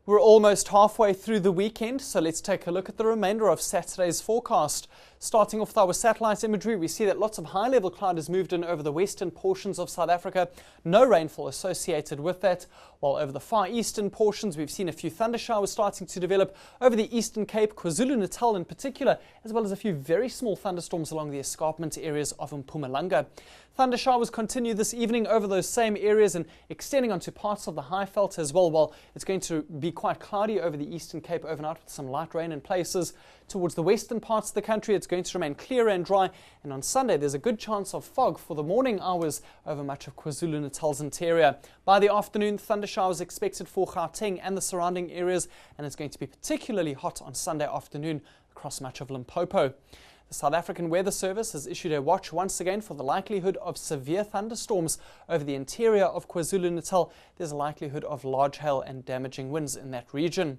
We're almost halfway through the weekend, so let's take a look at the remainder of Saturday's forecast. Starting off with our satellite imagery, we see that lots of high-level cloud has moved in over the western portions of South Africa. No rainfall associated with that, while over the far eastern portions, we've seen a few thunder showers starting to develop over the Eastern Cape, KwaZulu-Natal in particular, as well as a few very small thunderstorms along the escarpment areas of Mpumalanga. Thunder showers continue this evening over those same areas and extending onto parts of the Highveld as well, while it's going to be quite cloudy over the Eastern Cape overnight with some light rain in places. Towards the western parts of the country, it's going to remain clear and dry, and on Sunday there's a good chance of fog for the morning hours over much of KwaZulu-Natal's interior. By the afternoon, thunder showers expected for Gauteng and the surrounding areas, and it's going to be particularly hot on Sunday afternoon across much of Limpopo. The South African Weather Service has issued a watch once again for the likelihood of severe thunderstorms over the interior of KwaZulu-Natal. There's a likelihood of large hail and damaging winds in that region.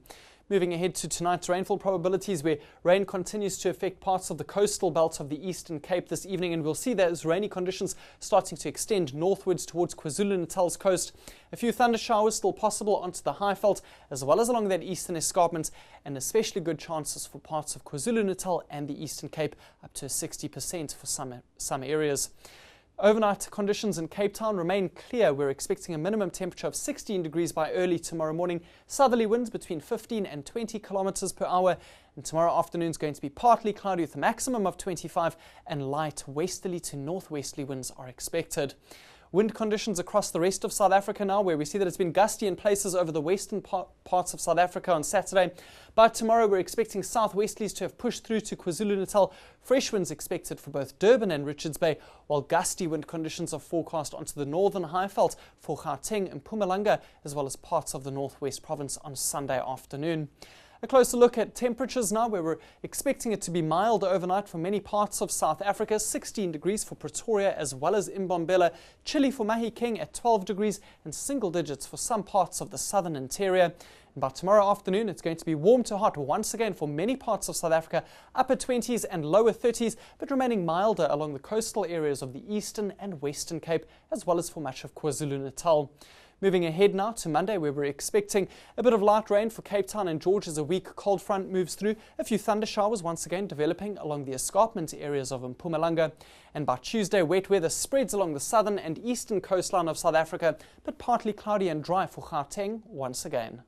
Moving ahead to tonight's rainfall probabilities, where rain continues to affect parts of the coastal belt of the Eastern Cape this evening, and we'll see those rainy conditions starting to extend northwards towards KwaZulu-Natal's coast. A few thunder showers still possible onto the Highveld, as well as along that eastern escarpment, and especially good chances for parts of KwaZulu-Natal and the Eastern Cape, up to 60% for some areas. Overnight conditions in Cape Town remain clear. We're expecting a minimum temperature of 16 degrees by early tomorrow morning. Southerly winds between 15 and 20 kilometers per hour. And tomorrow afternoon is going to be partly cloudy with a maximum of 25, and light westerly to northwesterly winds are expected. Wind conditions across the rest of South Africa now, where we see that it's been gusty in places over the western parts of South Africa on Saturday. But tomorrow we're expecting southwesterlies to have pushed through to KwaZulu-Natal. Fresh winds expected for both Durban and Richards Bay, while gusty wind conditions are forecast onto the northern Highveld for Gauteng and Mpumalanga, as well as parts of the northwest province on Sunday afternoon. A closer look at temperatures now, where we're expecting it to be mild overnight for many parts of South Africa. 16 degrees for Pretoria as well as Mbombela. Chilly for Mahikeng at 12 degrees and single digits for some parts of the southern interior. And by tomorrow afternoon, it's going to be warm to hot once again for many parts of South Africa. Upper 20s and lower 30s, but remaining milder along the coastal areas of the Eastern and Western Cape, as well as for much of KwaZulu-Natal. Moving ahead now to Monday, where we're expecting a bit of light rain for Cape Town and George as a weak cold front moves through. A few thunder showers once again developing along the escarpment areas of Mpumalanga. And by Tuesday, wet weather spreads along the southern and eastern coastline of South Africa, but partly cloudy and dry for Gauteng once again.